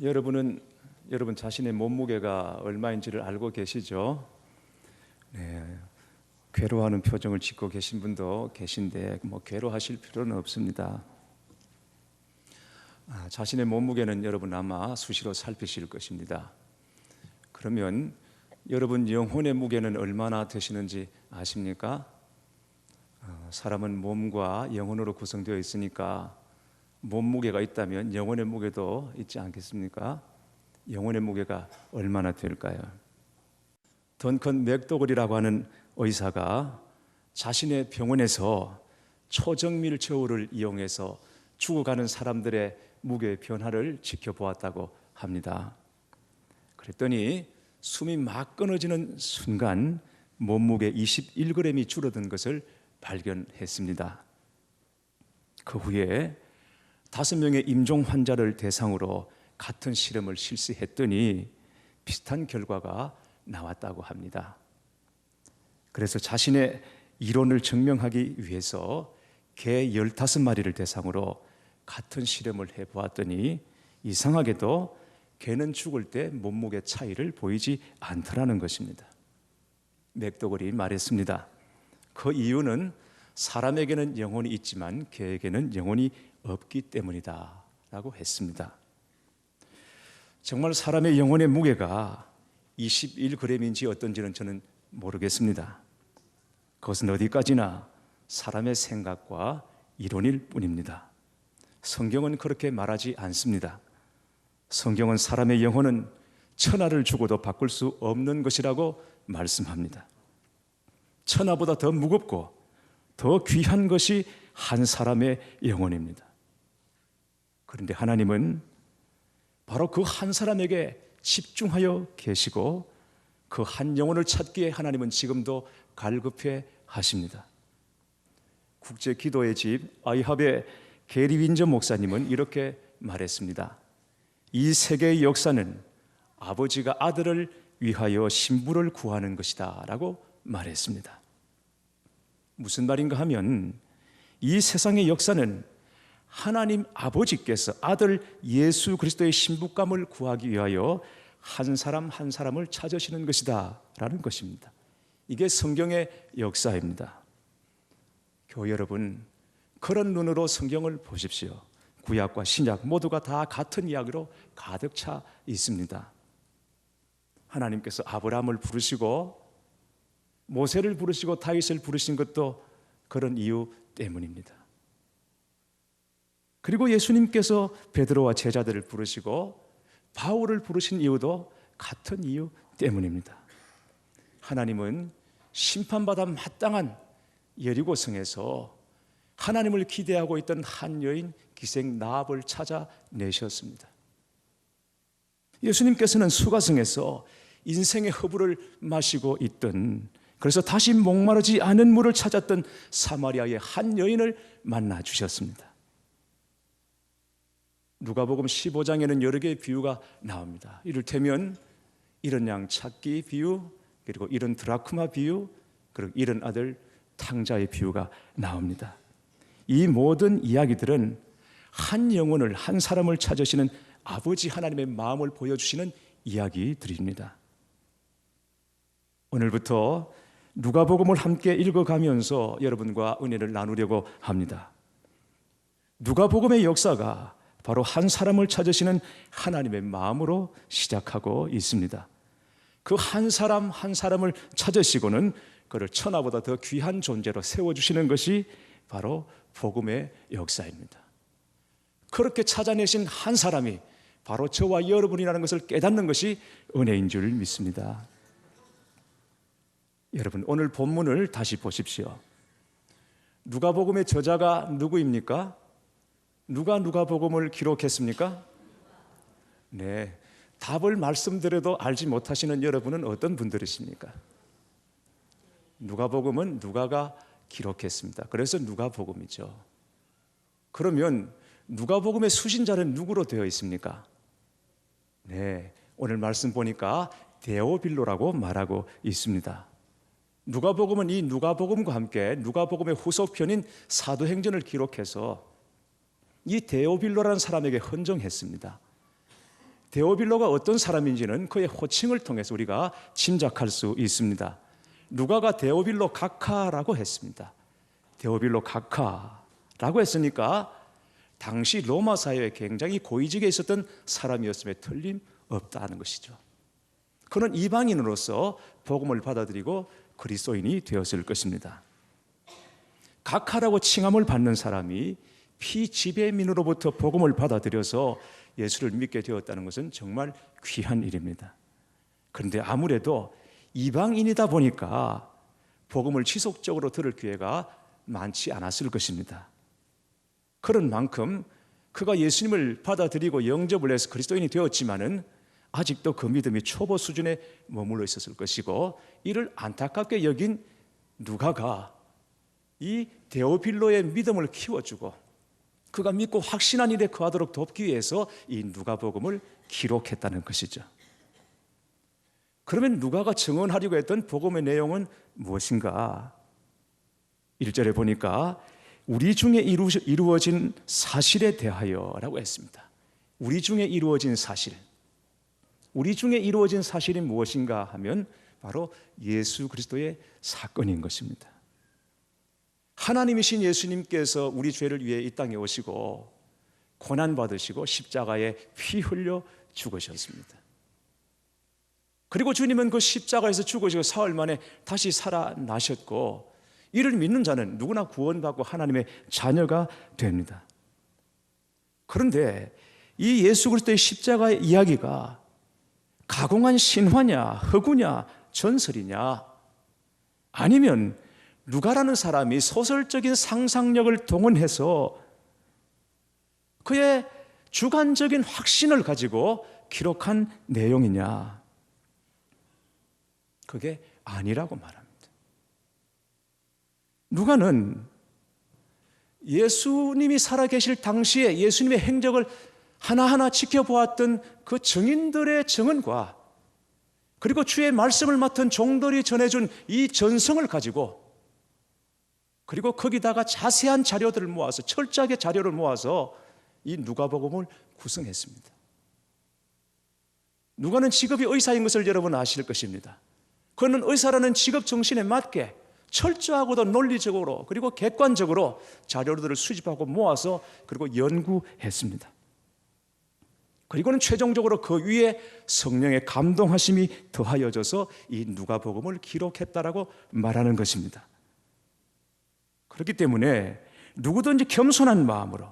여러분은 여러분 자신의 몸무게가 얼마인지를 알고 계시죠? 네, 괴로워하는 표정을 짓고 계신 분도 계신데 괴로워하실 필요는 없습니다. 자신의 몸무게는 여러분 아마 수시로 살피실 것입니다. 그러면 여러분 영혼의 무게는 얼마나 되시는지 아십니까? 사람은 몸과 영혼으로 구성되어 있으니까 몸무게가 있다면 영혼의 무게도 있지 않겠습니까? 영혼의 무게가 얼마나 될까요? 던컨 맥도글이라고 하는 의사가 자신의 병원에서 초정밀 저울을 이용해서 죽어가는 사람들의 무게의 변화를 지켜보았다고 합니다. 그랬더니 숨이 막 끊어지는 순간 몸무게 21g이 줄어든 것을 발견했습니다. 그 후에 5명의 임종 환자를 대상으로 같은 실험을 실시했더니 비슷한 결과가 나왔다고 합니다. 그래서 자신의 이론을 증명하기 위해서 개 15마리를 대상으로 같은 실험을 해보았더니 이상하게도 개는 죽을 때 몸무게 차이를 보이지 않더라는 것입니다. 맥도글이 말했습니다. 그 이유는 사람에게는 영혼이 있지만 개에게는 영혼이 없기 때문이다 라고 했습니다. 정말 사람의 영혼의 무게가 21g인지 어떤지는 저는 모르겠습니다. 그것은 어디까지나 사람의 생각과 이론일 뿐입니다. 성경은 그렇게 말하지 않습니다. 성경은 사람의 영혼은 천하를 주고도 바꿀 수 없는 것이라고 말씀합니다. 천하보다 더 무겁고 더 귀한 것이 한 사람의 영혼입니다. 그런데 하나님은 바로 그 한 사람에게 집중하여 계시고 그 한 영혼을 찾기에 하나님은 지금도 갈급해 하십니다. 국제 기도의 집 아이합의 게리 윈저 목사님은 이렇게 말했습니다. 이 세계의 역사는 아버지가 아들을 위하여 신부를 구하는 것이다 라고 말했습니다. 무슨 말인가 하면 이 세상의 역사는 하나님 아버지께서 아들 예수 그리스도의 신부감을 구하기 위하여 한 사람 한 사람을 찾으시는 것이다 라는 것입니다. 이게 성경의 역사입니다. 교회 여러분, 그런 눈으로 성경을 보십시오. 구약과 신약 모두가 다 같은 이야기로 가득 차 있습니다. 하나님께서 아브라함을 부르시고 모세를 부르시고 다윗을 부르신 것도 그런 이유 때문입니다. 그리고 예수님께서 베드로와 제자들을 부르시고 바울을 부르신 이유도 같은 이유 때문입니다. 하나님은 심판받아 마땅한 여리고성에서 하나님을 기대하고 있던 한 여인 기생 라합을 찾아내셨습니다. 예수님께서는 수가성에서 인생의 허브를 마시고 있던, 그래서 다시 목마르지 않은 물을 찾았던 사마리아의 한 여인을 만나 주셨습니다. 누가복음 15장에는 여러 개의 비유가 나옵니다. 이를테면 잃은 양 찾기 비유, 그리고 잃은 드라크마 비유, 그리고 잃은 아들 탕자의 비유가 나옵니다. 이 모든 이야기들은 한 영혼을, 한 사람을 찾으시는 아버지 하나님의 마음을 보여주시는 이야기들입니다. 오늘부터 누가복음을 함께 읽어가면서 여러분과 은혜를 나누려고 합니다. 누가복음의 역사가 바로 한 사람을 찾으시는 하나님의 마음으로 시작하고 있습니다. 그 한 사람 한 사람을 찾으시고는 그를 천하보다 더 귀한 존재로 세워주시는 것이 바로 복음의 역사입니다. 그렇게 찾아내신 한 사람이 바로 저와 여러분이라는 것을 깨닫는 것이 은혜인 줄 믿습니다. 여러분, 오늘 본문을 다시 보십시오. 누가복음의 저자가 누구입니까? 누가 누가복음을 기록했습니까? 네, 답을 말씀드려도 알지 못하시는 여러분은 어떤 분들이십니까? 누가복음은 누가가 기록했습니다. 그래서 누가복음이죠. 그러면 누가복음의 수신자는 누구로 되어 있습니까? 네, 오늘 말씀 보니까 데오빌로라고 말하고 있습니다. 누가복음은 이 누가복음과 함께 누가복음의 후속편인 사도행전을 기록해서 이 데오빌로라는 사람에게 헌정했습니다. 데오빌로가 어떤 사람인지는 그의 호칭을 통해서 우리가 짐작할 수 있습니다. 누가가 데오빌로 각하라고 했습니다. 데오빌로 각하라고 했으니까 당시 로마 사회에 굉장히 고위직에 있었던 사람이었음에 틀림없다는 것이죠. 그는 이방인으로서 복음을 받아들이고 그리스도인이 되었을 것입니다. 각하라고 칭함을 받는 사람이 피지배민으로부터 복음을 받아들여서 예수를 믿게 되었다는 것은 정말 귀한 일입니다. 그런데 아무래도 이방인이다 보니까 복음을 지속적으로 들을 기회가 많지 않았을 것입니다. 그런 만큼 그가 예수님을 받아들이고 영접을 해서 그리스도인이 되었지만은 아직도 그 믿음이 초보 수준에 머물러 있었을 것이고, 이를 안타깝게 여긴 누가가 이 데오빌로의 믿음을 키워주고 그가 믿고 확신한 일에 거하도록 돕기 위해서 이 누가복음을 기록했다는 것이죠. 그러면 누가가 증언하려고 했던 복음의 내용은 무엇인가? 1절에 보니까 우리 중에 이루어진 사실에 대하여라고 했습니다. 우리 중에 이루어진 사실. 우리 중에 이루어진 사실이 무엇인가 하면 바로 예수 그리스도의 사건인 것입니다. 하나님이신 예수님께서 우리 죄를 위해 이 땅에 오시고 고난받으시고 십자가에 피 흘려 죽으셨습니다. 그리고 주님은 그 십자가에서 죽으시고 사흘 만에 다시 살아나셨고, 이를 믿는 자는 누구나 구원받고 하나님의 자녀가 됩니다. 그런데 이 예수 그리스도의 십자가의 이야기가 가공한 신화냐, 허구냐, 전설이냐, 아니면 누가라는 사람이 소설적인 상상력을 동원해서 그의 주관적인 확신을 가지고 기록한 내용이냐, 그게 아니라고 말합니다. 누가는 예수님이 살아계실 당시에 예수님의 행적을 하나하나 지켜보았던 그 증인들의 증언과 그리고 주의 말씀을 맡은 종들이 전해준 이 전성을 가지고, 그리고 거기다가 자세한 자료들을 모아서, 철저하게 자료를 모아서 이 누가복음을 구성했습니다. 누가는 직업이 의사인 것을 여러분 아실 것입니다. 그는 의사라는 직업 정신에 맞게 철저하고도 논리적으로 그리고 객관적으로 자료들을 수집하고 모아서 그리고 연구했습니다. 그리고는 최종적으로 그 위에 성령의 감동하심이 더하여져서 이 누가복음을 기록했다라고 말하는 것입니다. 그렇기 때문에 누구든지 겸손한 마음으로,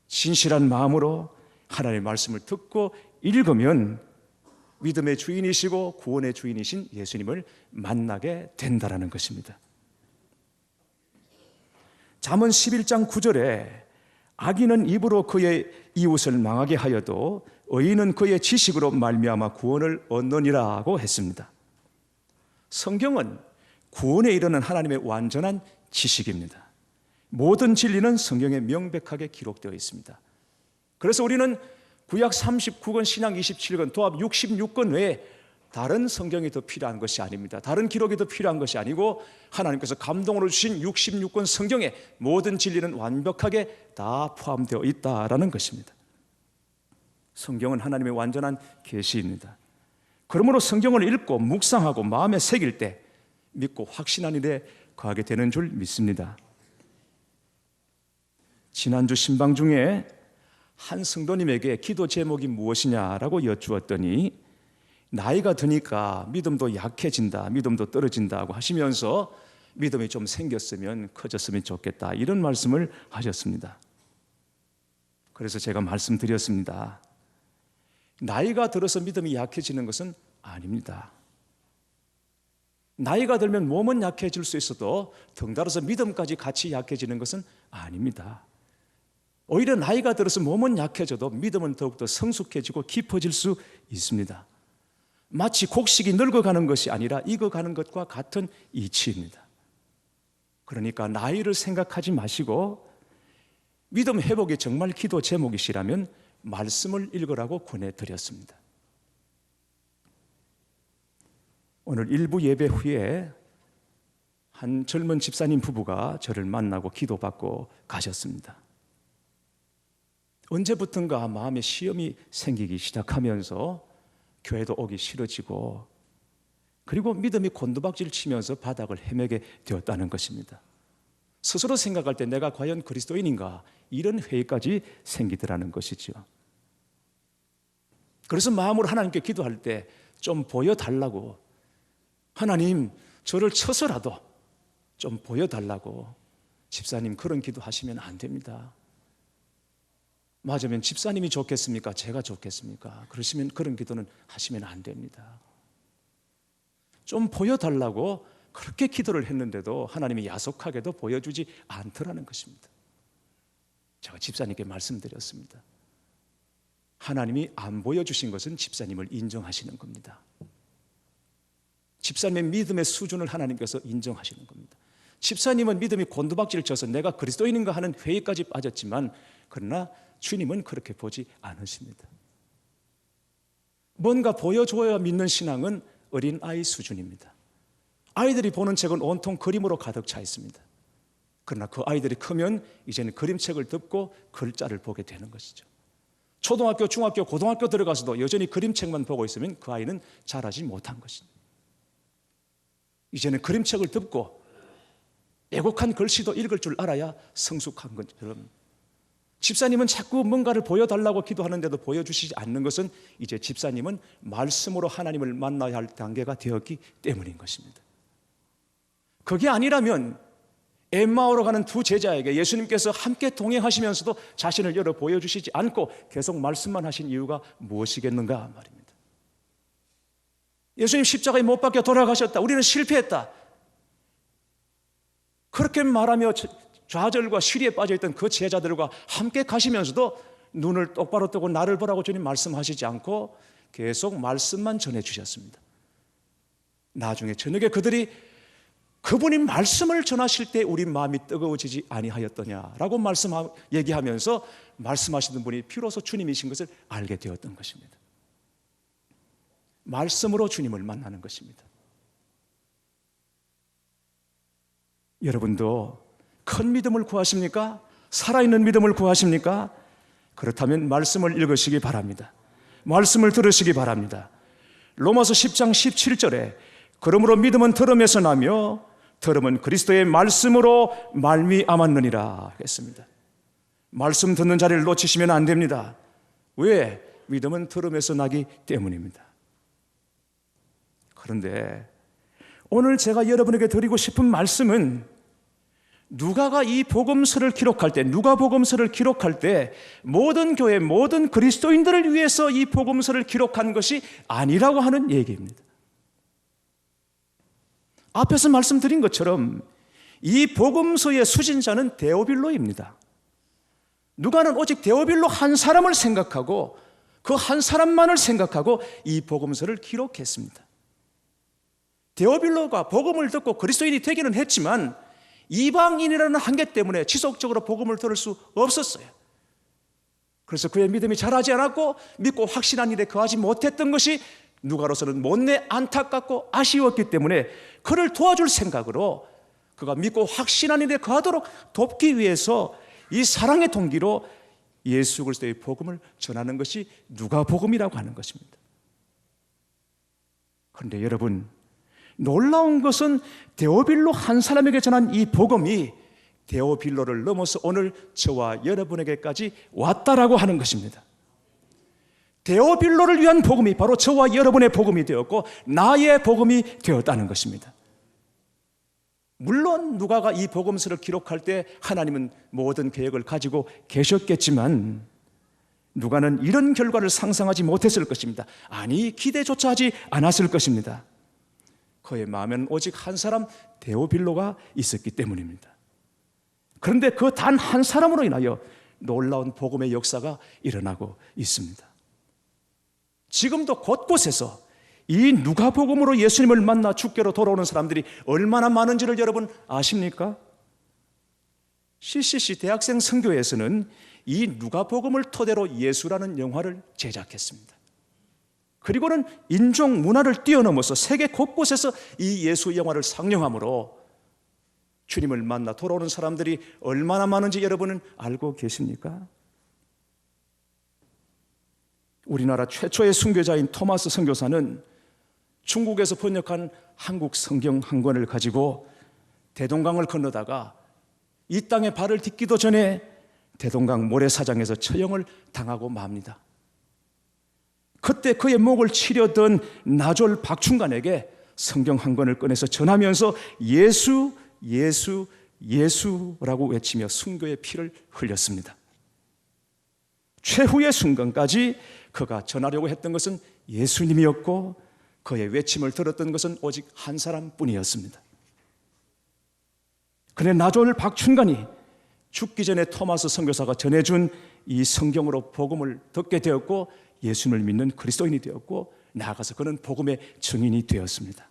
진실한 마음으로 하나님의 말씀을 듣고 읽으면 믿음의 주인이시고 구원의 주인이신 예수님을 만나게 된다라는 것입니다. 잠언 11장 9절에 악인은 입으로 그의 이웃을 망하게 하여도 의인은 그의 지식으로 말미암아 구원을 얻느니라고 했습니다. 성경은 구원에 이르는 하나님의 완전한 지식입니다. 모든 진리는 성경에 명백하게 기록되어 있습니다. 그래서 우리는 구약 39권, 신약 27권, 도합 66권 외에 다른 성경이 더 필요한 것이 아닙니다. 다른 기록이 더 필요한 것이 아니고 하나님께서 감동으로 주신 66권 성경에 모든 진리는 완벽하게 다 포함되어 있다라는 것입니다. 성경은 하나님의 완전한 계시입니다. 그러므로 성경을 읽고 묵상하고 마음에 새길 때 믿고 확신한 일에 거하게 되는 줄 믿습니다. 지난주 신방 중에 한 성도님에게 기도 제목이 무엇이냐라고 여쭈었더니 나이가 드니까 믿음도 약해진다, 믿음도 떨어진다고 하시면서 믿음이 좀 생겼으면 커졌으면 좋겠다, 이런 말씀을 하셨습니다. 그래서 제가 말씀드렸습니다. 나이가 들어서 믿음이 약해지는 것은 아닙니다. 나이가 들면 몸은 약해질 수 있어도 덩달아서 믿음까지 같이 약해지는 것은 아닙니다. 오히려 나이가 들어서 몸은 약해져도 믿음은 더욱더 성숙해지고 깊어질 수 있습니다. 마치 곡식이 늙어가는 것이 아니라 익어가는 것과 같은 이치입니다. 그러니까 나이를 생각하지 마시고 믿음 회복이 정말 기도 제목이시라면 말씀을 읽으라고 권해드렸습니다. 오늘 일부 예배 후에 한 젊은 집사님 부부가 저를 만나고 기도받고 가셨습니다. 언제부턴가 마음에 시험이 생기기 시작하면서 교회도 오기 싫어지고, 그리고 믿음이 곤두박질 치면서 바닥을 헤매게 되었다는 것입니다. 스스로 생각할 때 내가 과연 그리스도인인가, 이런 회의까지 생기더라는 것이죠. 그래서 마음으로 하나님께 기도할 때 좀 보여달라고, 하나님 저를 쳐서라도 좀 보여달라고. 집사님, 그런 기도하시면 안 됩니다. 맞으면 집사님이 좋겠습니까? 제가 좋겠습니까? 그러시면 그런 기도는 하시면 안 됩니다. 좀 보여달라고 그렇게 기도를 했는데도 하나님이 야속하게도 보여주지 않더라는 것입니다. 제가 집사님께 말씀드렸습니다. 하나님이 안 보여주신 것은 집사님을 인정하시는 겁니다. 집사님의 믿음의 수준을 하나님께서 인정하시는 겁니다. 집사님은 믿음이 곤두박질 쳐서 내가 그리스도인인가 하는 회의까지 빠졌지만, 그러나 주님은 그렇게 보지 않으십니다. 뭔가 보여줘야 믿는 신앙은 어린아이 수준입니다. 아이들이 보는 책은 온통 그림으로 가득 차 있습니다. 그러나 그 아이들이 크면 이제는 그림책을 덮고 글자를 보게 되는 것이죠. 초등학교, 중학교, 고등학교 들어가서도 여전히 그림책만 보고 있으면 그 아이는 자라지 못한 것입니다. 이제는 그림책을 덮고 애곡한 글씨도 읽을 줄 알아야 성숙한 것처럼, 집사님은 자꾸 뭔가를 보여달라고 기도하는데도 보여주시지 않는 것은 이제 집사님은 말씀으로 하나님을 만나야 할 단계가 되었기 때문인 것입니다. 그게 아니라면 엠마오로 가는 두 제자에게 예수님께서 함께 동행하시면서도 자신을 열어 보여주시지 않고 계속 말씀만 하신 이유가 무엇이겠는가 말입니다. 예수님 십자가에 못 박혀 돌아가셨다, 우리는 실패했다, 그렇게 말하며 좌절과 시리에 빠져있던 그 제자들과 함께 가시면서도 눈을 똑바로 뜨고 나를 보라고 주님 말씀하시지 않고 계속 말씀만 전해주셨습니다. 나중에 저녁에 그들이 그분이 말씀을 전하실 때 우리 마음이 뜨거워지지 아니하였더냐라고 얘기하면서 말씀하시는 분이 비로소 주님이신 것을 알게 되었던 것입니다. 말씀으로 주님을 만나는 것입니다. 여러분도 큰 믿음을 구하십니까? 살아있는 믿음을 구하십니까? 그렇다면 말씀을 읽으시기 바랍니다. 말씀을 들으시기 바랍니다. 로마서 10장 17절에 그러므로 믿음은 들음에서 나며 들음은 그리스도의 말씀으로 말미암았느니라 했습니다. 말씀 듣는 자리를 놓치시면 안 됩니다. 왜? 믿음은 들음에서 나기 때문입니다. 그런데 오늘 제가 여러분에게 드리고 싶은 말씀은, 누가가 이 복음서를 기록할 때, 누가복음서를 기록할 때 모든 교회, 모든 그리스도인들을 위해서 이 복음서를 기록한 것이 아니라고 하는 얘기입니다. 앞에서 말씀드린 것처럼 이 복음서의 수진자는 데오빌로입니다. 누가는 오직 데오빌로 한 사람을 생각하고 그 한 사람만을 생각하고 이 복음서를 기록했습니다. 데오빌로가 복음을 듣고 그리스도인이 되기는 했지만 이방인이라는 한계 때문에 지속적으로 복음을 들을 수 없었어요. 그래서 그의 믿음이 자라지 않았고 믿고 확신한 일에 거하지 못했던 것이 누가로서는 못내 안타깝고 아쉬웠기 때문에 그를 도와줄 생각으로 그가 믿고 확신한 일에 거하도록 돕기 위해서 이 사랑의 동기로 예수 그리스도의 복음을 전하는 것이 누가복음이라고 하는 것입니다. 그런데 여러분, 놀라운 것은 데오빌로 한 사람에게 전한 이 복음이 데오빌로를 넘어서 오늘 저와 여러분에게까지 왔다라고 하는 것입니다. 데오빌로를 위한 복음이 바로 저와 여러분의 복음이 되었고 나의 복음이 되었다는 것입니다. 물론 누가가 이 복음서를 기록할 때 하나님은 모든 계획을 가지고 계셨겠지만 누가는 이런 결과를 상상하지 못했을 것입니다. 아니, 기대조차 하지 않았을 것입니다. 그의 마음에는 오직 한 사람, 데오빌로가 있었기 때문입니다. 그런데 그 단 한 사람으로 인하여 놀라운 복음의 역사가 일어나고 있습니다. 지금도 곳곳에서 이 누가복음으로 예수님을 만나 주께로 돌아오는 사람들이 얼마나 많은지를 여러분 아십니까? CCC 대학생 선교회에서는 이 누가복음을 토대로 예수라는 영화를 제작했습니다. 그리고는 인종 문화를 뛰어넘어서 세계 곳곳에서 이 예수 영화를 상영함으로 주님을 만나 돌아오는 사람들이 얼마나 많은지 여러분은 알고 계십니까? 우리나라 최초의 순교자인 토마스 선교사는 중국에서 번역한 한국 성경 한 권을 가지고 대동강을 건너다가 이 땅에 발을 딛기도 전에 대동강 모래사장에서 처형을 당하고 맙니다. 그때 그의 목을 치려던 나졸 박충관에게 성경 한 권을 꺼내서 전하면서 예수, 예수, 예수라고 외치며 순교의 피를 흘렸습니다. 최후의 순간까지 그가 전하려고 했던 것은 예수님이었고 그의 외침을 들었던 것은 오직 한 사람뿐이었습니다. 그런데 나졸 박충관이 죽기 전에 토마스 선교사가 전해준 이 성경으로 복음을 듣게 되었고 예수님을 믿는 그리스도인이 되었고 나아가서 그는 복음의 증인이 되었습니다.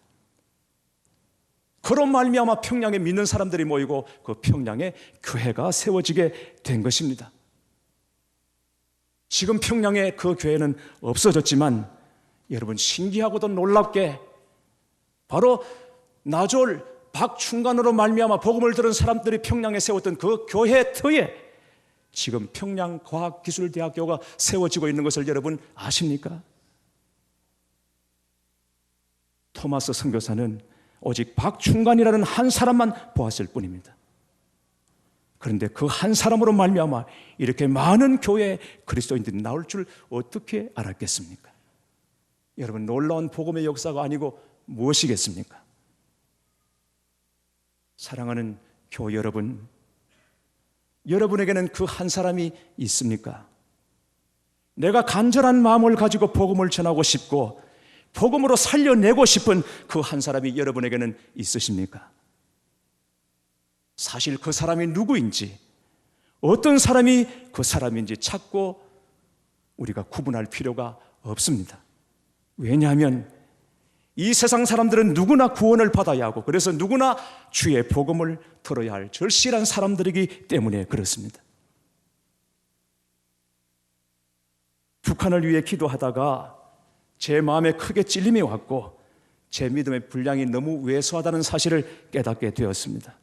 그런 말미암아 평양에 믿는 사람들이 모이고 그 평양에 교회가 세워지게 된 것입니다. 지금 평양에 그 교회는 없어졌지만 여러분 신기하고도 놀랍게 바로 나졸 박충관으로 말미암아 복음을 들은 사람들이 평양에 세웠던 그 교회 터에 지금 평양과학기술대학교가 세워지고 있는 것을 여러분 아십니까? 토마스 선교사는 오직 박충관이라는 한 사람만 보았을 뿐입니다. 그런데 그 한 사람으로 말미암아 이렇게 많은 교회에 그리스도인들이 나올 줄 어떻게 알았겠습니까? 여러분 놀라운 복음의 역사가 아니고 무엇이겠습니까? 사랑하는 교회 여러분, 여러분에게는 그 한 사람이 있습니까? 내가 간절한 마음을 가지고 복음을 전하고 싶고 복음으로 살려내고 싶은 그 한 사람이 여러분에게는 있으십니까? 사실 그 사람이 누구인지, 어떤 사람이 그 사람인지 찾고 우리가 구분할 필요가 없습니다. 왜냐하면 이 세상 사람들은 누구나 구원을 받아야 하고 그래서 누구나 주의 복음을 들어야 할 절실한 사람들이기 때문에 그렇습니다. 북한을 위해 기도하다가 제 마음에 크게 찔림이 왔고 제 믿음의 분량이 너무 왜소하다는 사실을 깨닫게 되었습니다.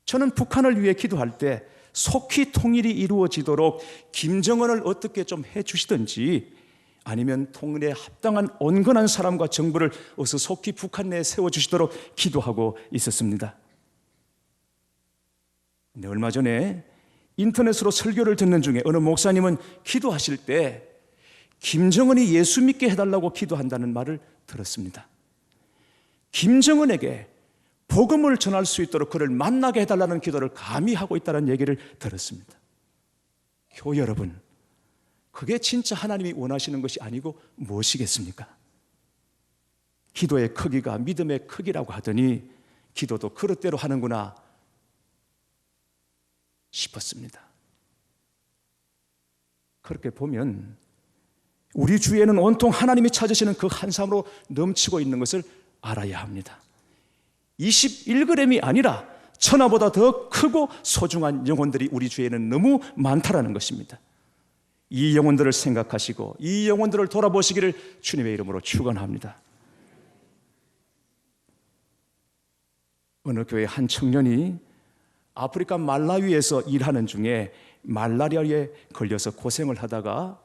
저는 북한을 위해 기도할 때 속히 통일이 이루어지도록 김정은을 어떻게 좀 해주시든지 아니면 통일에 합당한 온건한 사람과 정부를 어서 속히 북한 내에 세워주시도록 기도하고 있었습니다. 근데 얼마 전에 인터넷으로 설교를 듣는 중에 어느 목사님은 기도하실 때 김정은이 예수 믿게 해달라고 기도한다는 말을 들었습니다. 김정은에게 복음을 전할 수 있도록 그를 만나게 해달라는 기도를 감히 하고 있다는 얘기를 들었습니다. 교회 여러분, 그게 진짜 하나님이 원하시는 것이 아니고 무엇이겠습니까? 기도의 크기가 믿음의 크기라고 하더니 기도도 그릇대로 하는구나 싶었습니다. 그렇게 보면 우리 주위에는 온통 하나님이 찾으시는 그 한 사람으로 넘치고 있는 것을 알아야 합니다. 21g이 아니라 천하보다 더 크고 소중한 영혼들이 우리 주위에는 너무 많다라는 것입니다. 이 영혼들을 생각하시고 이 영혼들을 돌아보시기를 주님의 이름으로 축원합니다. 어느 교회 한 청년이 아프리카 말라위에서 일하는 중에 말라리아에 걸려서 고생을 하다가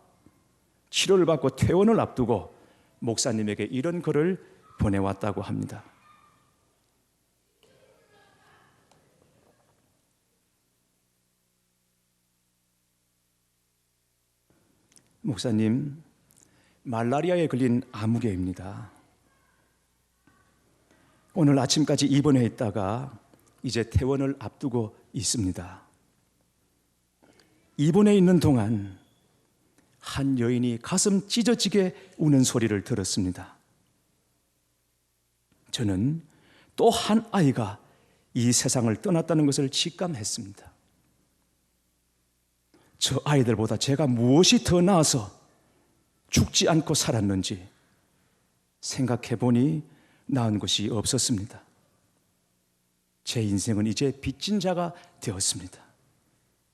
치료를 받고 퇴원을 앞두고 목사님에게 이런 글을 보내왔다고 합니다. 목사님, 말라리아에 걸린 아무개입니다. 오늘 아침까지 입원해 있다가 이제 퇴원을 앞두고 있습니다. 입원해 있는 동안 한 여인이 가슴 찢어지게 우는 소리를 들었습니다. 저는 또 한 아이가 이 세상을 떠났다는 것을 직감했습니다. 저 아이들보다 제가 무엇이 더 나아서 죽지 않고 살았는지 생각해 보니 나은 것이 없었습니다. 제 인생은 이제 빚진 자가 되었습니다.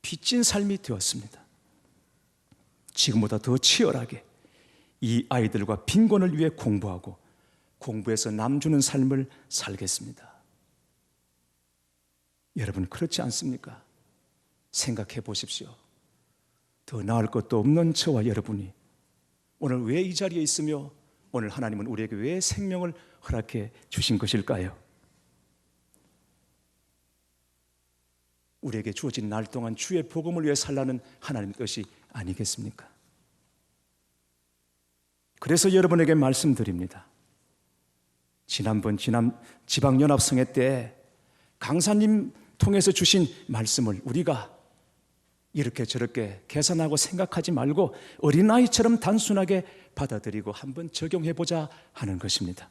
빚진 삶이 되었습니다. 지금보다 더 치열하게 이 아이들과 빈곤을 위해 공부하고 공부해서 남 주는 삶을 살겠습니다. 여러분 그렇지 않습니까? 생각해 보십시오. 더 나을 것도 없는 저와 여러분이 오늘 왜 이 자리에 있으며 오늘 하나님은 우리에게 왜 생명을 허락해 주신 것일까요? 우리에게 주어진 날 동안 주의 복음을 위해 살라는 하나님의 뜻이 아니겠습니까? 그래서 여러분에게 말씀드립니다. 지난번 지방연합성회 때 강사님 통해서 주신 말씀을 우리가 이렇게 저렇게 계산하고 생각하지 말고 어린아이처럼 단순하게 받아들이고 한번 적용해보자 하는 것입니다.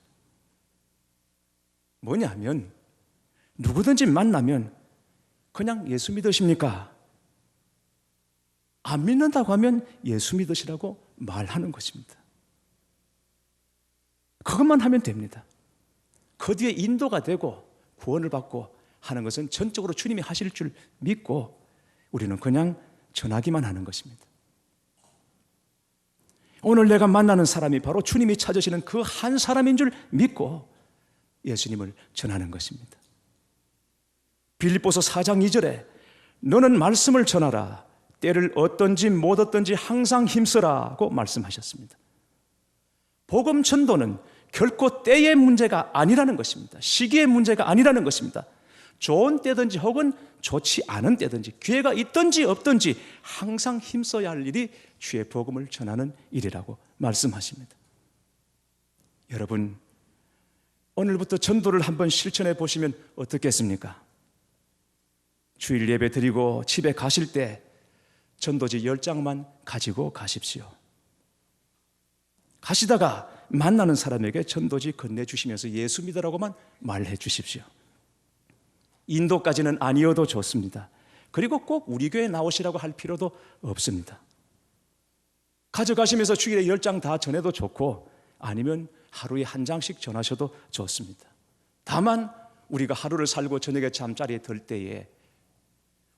뭐냐면 누구든지 만나면 그냥 예수 믿으십니까? 안 믿는다고 하면 예수 믿으시라고 말하는 것입니다. 그것만 하면 됩니다. 그 뒤에 인도가 되고 구원을 받고 하는 것은 전적으로 주님이 하실 줄 믿고 우리는 그냥 전하기만 하는 것입니다. 오늘 내가 만나는 사람이 바로 주님이 찾으시는 그 한 사람인 줄 믿고 예수님을 전하는 것입니다. 빌립보서 4장 2절에 너는 말씀을 전하라. 때를 얻든지 못 얻든지 항상 힘쓰라고 말씀하셨습니다. 복음 전도는 결코 때의 문제가 아니라는 것입니다. 시기의 문제가 아니라는 것입니다. 좋은 때든지 혹은 좋지 않은 때든지 기회가 있든지 없든지 항상 힘써야 할 일이 주의 복음을 전하는 일이라고 말씀하십니다. 여러분, 오늘부터 전도를 한번 실천해 보시면 어떻겠습니까? 주일 예배 드리고 집에 가실 때 전도지 10장만 가지고 가십시오. 가시다가 만나는 사람에게 전도지 건네주시면서 예수 믿으라고만 말해 주십시오. 인도까지는 아니어도 좋습니다. 그리고 꼭 우리 교회 나오시라고 할 필요도 없습니다. 가져가시면서 주일에 10장 다 전해도 좋고 아니면 하루에 한 장씩 전하셔도 좋습니다. 다만 우리가 하루를 살고 저녁에 잠자리에 들 때에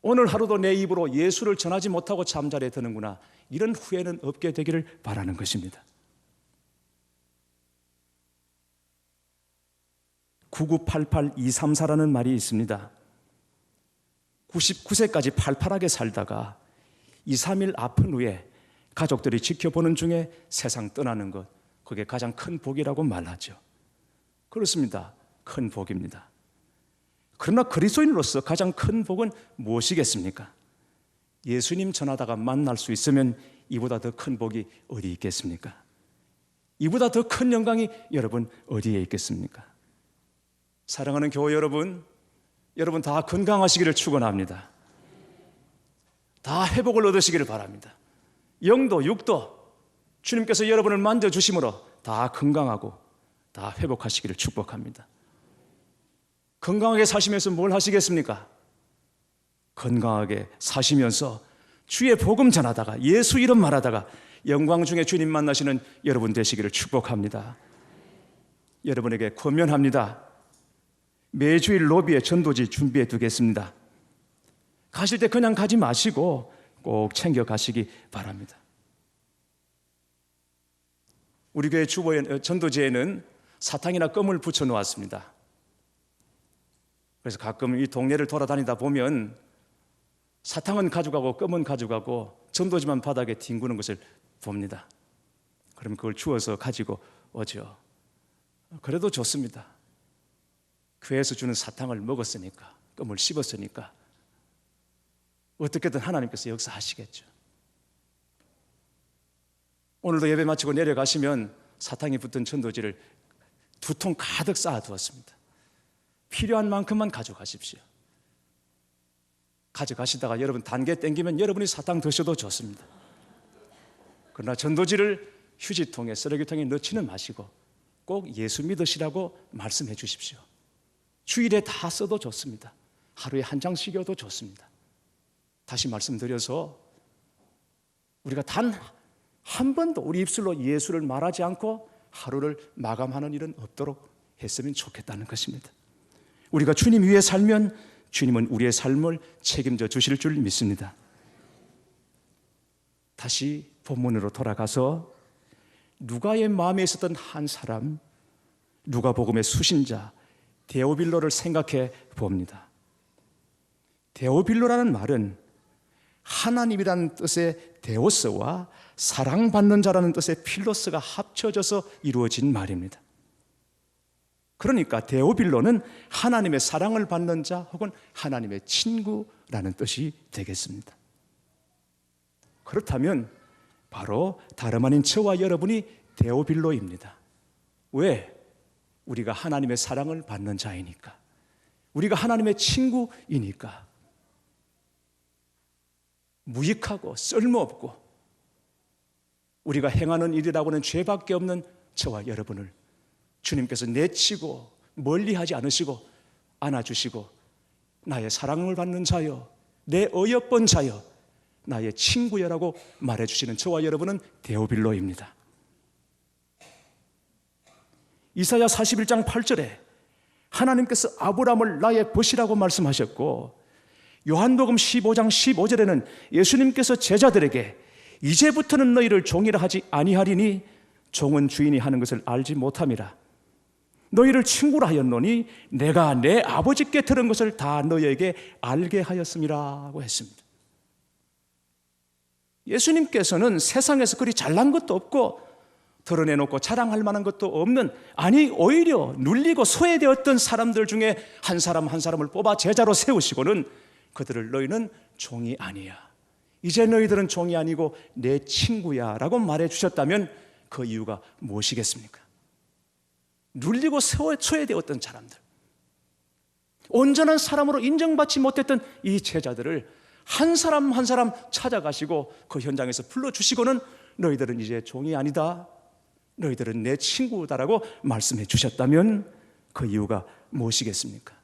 오늘 하루도 내 입으로 예수를 전하지 못하고 잠자리에 드는구나, 이런 후회는 없게 되기를 바라는 것입니다. 9988234라는 말이 있습니다. 99세까지 팔팔하게 살다가 2, 3일 아픈 후에 가족들이 지켜보는 중에 세상 떠나는 것, 그게 가장 큰 복이라고 말하죠. 그렇습니다. 큰 복입니다. 그러나 그리스도인으로서 가장 큰 복은 무엇이겠습니까? 예수님 전하다가 만날 수 있으면 이보다 더 큰 복이 어디 있겠습니까? 이보다 더 큰 영광이 여러분 어디에 있겠습니까? 사랑하는 교회 여러분, 여러분 다 건강하시기를 축원합니다. 다 회복을 얻으시기를 바랍니다. 영도 육도 주님께서 여러분을 만져주심으로 다 건강하고 다 회복하시기를 축복합니다. 건강하게 사시면서 뭘 하시겠습니까? 건강하게 사시면서 주의 복음 전하다가 예수 이름 말하다가 영광 중에 주님 만나시는 여러분 되시기를 축복합니다. 여러분에게 권면합니다. 매주일 로비에 전도지 준비해 두겠습니다. 가실 때 그냥 가지 마시고 꼭 챙겨 가시기 바랍니다. 우리 교회 주보에 전도지에는 사탕이나 껌을 붙여 놓았습니다. 그래서 가끔 이 동네를 돌아다니다 보면 사탕은 가져가고 껌은 가져가고 전도지만 바닥에 뒹구는 것을 봅니다. 그러면 그걸 주워서 가지고 오죠. 그래도 좋습니다. 교회에서 주는 사탕을 먹었으니까, 껌을 씹었으니까 어떻게든 하나님께서 역사하시겠죠. 오늘도 예배 마치고 내려가시면 사탕이 붙은 전도지를 2통 가득 쌓아두었습니다. 필요한 만큼만 가져가십시오. 가져가시다가 여러분 단계 땡기면 여러분이 사탕 드셔도 좋습니다. 그러나 전도지를 휴지통에 쓰레기통에 넣지는 마시고 꼭 예수 믿으시라고 말씀해 주십시오. 주일에 다 써도 좋습니다. 하루에 한 장씩이어도 좋습니다. 다시 말씀드려서 우리가 단 한 번도 우리 입술로 예수를 말하지 않고 하루를 마감하는 일은 없도록 했으면 좋겠다는 것입니다. 우리가 주님 위에 살면 주님은 우리의 삶을 책임져 주실 줄 믿습니다. 다시 본문으로 돌아가서 누가의 마음에 있었던 한 사람, 누가복음의 수신자 데오빌로를 생각해 봅니다. 데오빌로라는 말은 하나님이라는 뜻의 데오스와 사랑받는 자라는 뜻의 필로스가 합쳐져서 이루어진 말입니다. 그러니까 데오빌로는 하나님의 사랑을 받는 자 혹은 하나님의 친구라는 뜻이 되겠습니다. 그렇다면 바로 다름 아닌 저와 여러분이 데오빌로입니다. 왜? 우리가 하나님의 사랑을 받는 자이니까, 우리가 하나님의 친구이니까. 무익하고 쓸모없고 우리가 행하는 일이라고는 죄밖에 없는 저와 여러분을 주님께서 내치고 멀리하지 않으시고 안아주시고 나의 사랑을 받는 자여, 내 어여쁜 자여, 나의 친구여라고 말해주시는 저와 여러분은 데오빌로입니다. 이사야 41장 8절에 하나님께서 아브라함을 나의 벗이라고 말씀하셨고, 요한복음 15장 15절에는 예수님께서 제자들에게 이제부터는 너희를 종이라 하지 아니하리니 종은 주인이 하는 것을 알지 못함이라. 너희를 친구라 하였노니 내가 내 아버지께 들은 것을 다 너희에게 알게 하였음이라고 했습니다. 예수님께서는 세상에서 그리 잘난 것도 없고 드러내놓고 자랑할 만한 것도 없는, 아니 오히려 눌리고 소외되었던 사람들 중에 한 사람 한 사람을 뽑아 제자로 세우시고는 그들을 너희는 종이 아니야, 이제 너희들은 종이 아니고 내 친구야 라고 말해 주셨다면 그 이유가 무엇이겠습니까? 눌리고 소외되었던 사람들, 온전한 사람으로 인정받지 못했던 이 제자들을 한 사람 한 사람 찾아가시고 그 현장에서 불러주시고는 너희들은 이제 종이 아니다, 너희들은 내 친구다라고 말씀해 주셨다면 그 이유가 무엇이겠습니까?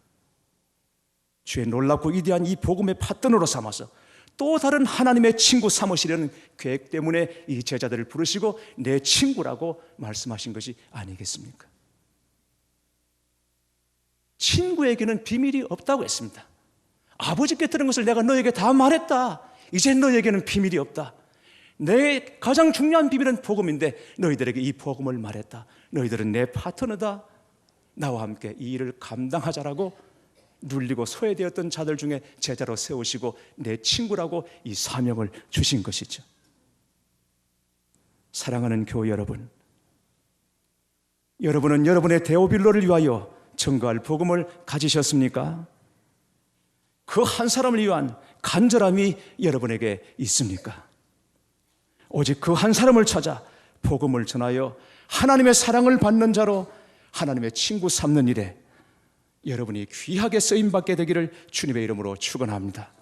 주의 놀랍고 위대한 이 복음의 파트너로 삼아서 또 다른 하나님의 친구 삼으시려는 계획 때문에 이 제자들을 부르시고 내 친구라고 말씀하신 것이 아니겠습니까? 친구에게는 비밀이 없다고 했습니다. 아버지께 들은 것을 내가 너에게 다 말했다, 이제 너에게는 비밀이 없다. 내 가장 중요한 비밀은 복음인데 너희들에게 이 복음을 말했다. 너희들은 내 파트너다, 나와 함께 이 일을 감당하자라고 눌리고 소외되었던 자들 중에 제자로 세우시고 내 친구라고 이 사명을 주신 것이죠. 사랑하는 교회 여러분, 여러분은 여러분의 데오빌로를 위하여 증거할 복음을 가지셨습니까? 그 한 사람을 위한 간절함이 여러분에게 있습니까? 오직 그 한 사람을 찾아 복음을 전하여 하나님의 사랑을 받는 자로 하나님의 친구 삼는 일에 여러분이 귀하게 쓰임받게 되기를 주님의 이름으로 축원합니다.